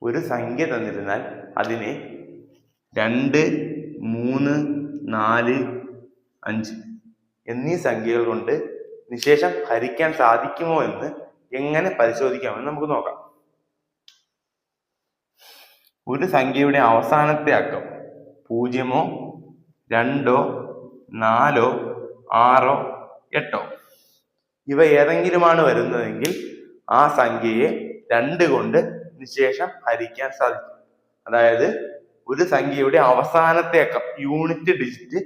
ഒരു സംഖ്യ തന്നിരുന്നാൽ അതിനെ 2, 3, 4, 5 എന്നീ സംഖ്യകൾ കൊണ്ട് നിശേഷം ഹരിക്കാൻ സാധിക്കുമോ എന്ന് എങ്ങനെ പരിശോധിക്കാമെന്ന് നമുക്ക് നോക്കാം. ഒരു സംഖ്യയുടെ അവസാനത്തെ അക്കം 0, 2, 4, 6, 8 ഇവ ഏതെങ്കിലുമാണ് വരുന്നതെങ്കിൽ ആ സംഖ്യയെ 2 കൊണ്ട് നിശേഷം ഹരിക്കാൻ സാധിക്കും. അതായത് ഒരു സംഖ്യയുടെ അവസാനത്തെ അക്കം യൂണിറ്റ് ഡിജിറ്റ്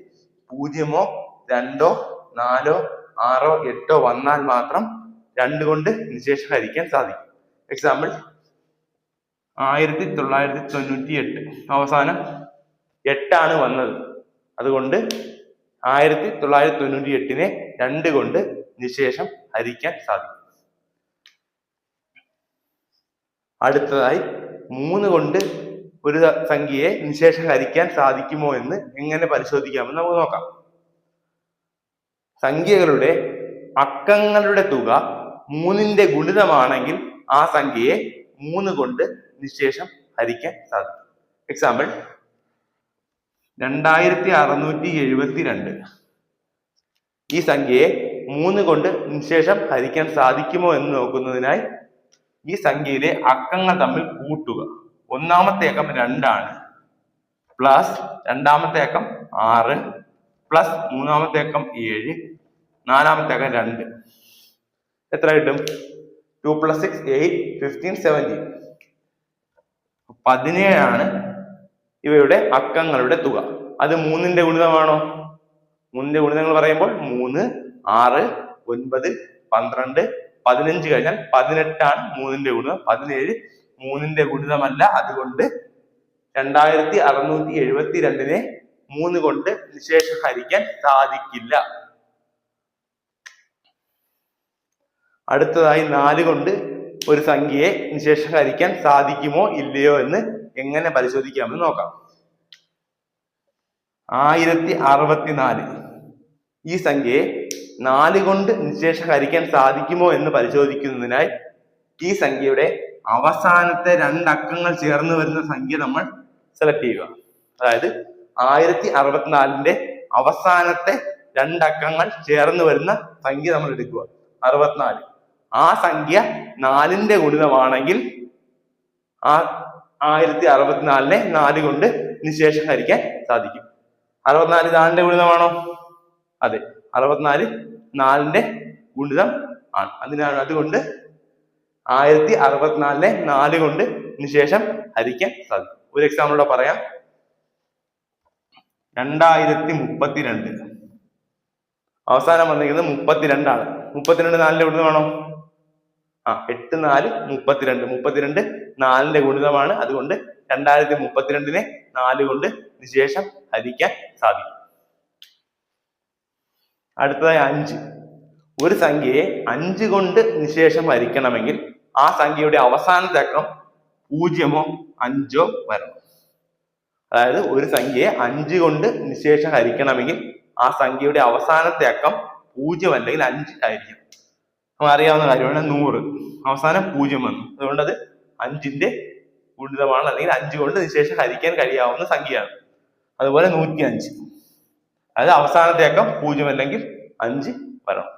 0, 2, 4, 6, 8 വന്നാൽ മാത്രം 2 കൊണ്ട് നിശേഷം ഹരിക്കാൻ സാധിക്കും. എക്സാമ്പിൾ 1998 അവസാനം 8 വന്നത്. അതുകൊണ്ട് 1998നെ 2 കൊണ്ട് നിശേഷം ഹരിക്കാൻ സാധിക്കും. അടുത്തതായി 3 കൊണ്ട് ഒരു സംഖ്യയെ നിശേഷം ഹരിക്കാൻ സാധിക്കുമോ എന്ന് എങ്ങനെ പരിശോധിക്കാമെന്ന് നമുക്ക് നോക്കാം. സംഖ്യകളുടെ അക്കങ്ങളുടെ തുക 3ന്റെ ഗുണിതമാണെങ്കിൽ ആ സംഖ്യയെ 3 കൊണ്ട് നിശേഷം ഹരിക്കാൻ സാധിക്കും. എക്സാമ്പിൾ 2672 ഈ സംഖ്യയെ 3 കൊണ്ട് നിശേഷം ഹരിക്കാൻ സാധിക്കുമോ എന്ന് നോക്കുന്നതിനായി ഈ സംഖ്യയിലെ അക്കങ്ങൾ തമ്മിൽ കൂട്ടുക. ഒന്നാമത്തെ അക്കം 2 ആണ്, പ്ലസ് രണ്ടാമത്തെ അക്കം 6, പ്ലസ് മൂന്നാമത്തെ അക്കം 7, നാലാമത്തെ അക്കം 2. എത്ര കിട്ടും? 2 + 6 8 15 17 17 ഇവയുടെ അക്കങ്ങളുടെ തുക. അത് 3ന്റെ ഗുണിതമാണോ? 3ന്റെ ഗുണിതങ്ങൾ പറയുമ്പോൾ 3, 6, 9, 12, 15 കഴിഞ്ഞാൽ 18 3ന്റെ ഗുണിതം. 17 3ന്റെ ഗുണിതമല്ല. അതുകൊണ്ട് 2672നെ 3 കൊണ്ട് നിശേഷം ഹരിക്കാൻ സാധിക്കില്ല. അടുത്തതായി 4 കൊണ്ട് ഒരു സംഖ്യയെ നിശേഷം ഹരിക്കാൻ സാധിക്കുമോ ഇല്ലയോ എന്ന് എങ്ങനെ പരിശോധിക്കാമെന്ന് നോക്കാം. 1064 ഈ സംഖ്യയെ 4 കൊണ്ട് നിശേഷം ഹരിക്കാൻ സാധിക്കുമോ എന്ന് പരിശോധിക്കുന്നതിനായി ഈ സംഖ്യയുടെ അവസാനത്തെ 2 അക്കങ്ങൾ ചേർന്ന് വരുന്ന സംഖ്യ നമ്മൾ സെലക്ട് ചെയ്യുക. അതായത് 1064ന്റെ അവസാനത്തെ 2 അക്കങ്ങൾ ചേർന്ന് വരുന്ന സംഖ്യ നമ്മൾ എടുക്കുക, 64. ആ സംഖ്യ 4ന്റെ ഗുണിതമാണെങ്കിൽ ആ 1064നെ 4 കൊണ്ട് നിശേഷം ഹരിക്കാൻ സാധിക്കും. 64 4ന്റെ ഗുണിതമാണോ? അതെ, 64 4ന്റെ ഗുണിതം ആണ്. അതുകൊണ്ട് 1064നെ 4 കൊണ്ട് നിശേഷം ഹരിക്കാൻ സാധിക്കും. ഒരു എക്സാമ്പിളോടെ പറയാം. 2032 അവസാനം വന്നിരിക്കുന്നത് 32 ആണ്. 32 4ന്റെ ഗുണിതമാണോ? 8 4 32. 32 4ന്റെ ഗുണിതമാണ്. അതുകൊണ്ട് 2032നെ 4 കൊണ്ട് നിശേഷം ഹരിക്കാൻ സാധിക്കും. അടുത്തതായി 5. ഒരു സംഖ്യയെ 5 കൊണ്ട് നിശേഷം ഹരിക്കണമെങ്കിൽ ആ സംഖ്യയുടെ അവസാനത്തെ അക്കം 0 5 വരണം. അതായത് ഒരു സംഖ്യയെ 5 കൊണ്ട് നിശേഷം ഹരിക്കണമെങ്കിൽ ആ സംഖ്യയുടെ അവസാനത്തെ അക്കം 0 അല്ലെങ്കിൽ 5 ആയിരിക്കും. നമുക്ക് അറിയാവുന്ന കാര്യമാണ്. 100 അവസാനം 0 വന്നു. അതുകൊണ്ട് അത് 5ന്റെ ഗുണിതമാണ്, അല്ലെങ്കിൽ 5 കൊണ്ട് നിശേഷം ഹരിക്കാൻ കഴിയാവുന്ന സംഖ്യയാണ്. അതുപോലെ 105 അതായത് അവസാനത്തെ അക്കം 0 അല്ലെങ്കിൽ 5 വരണം.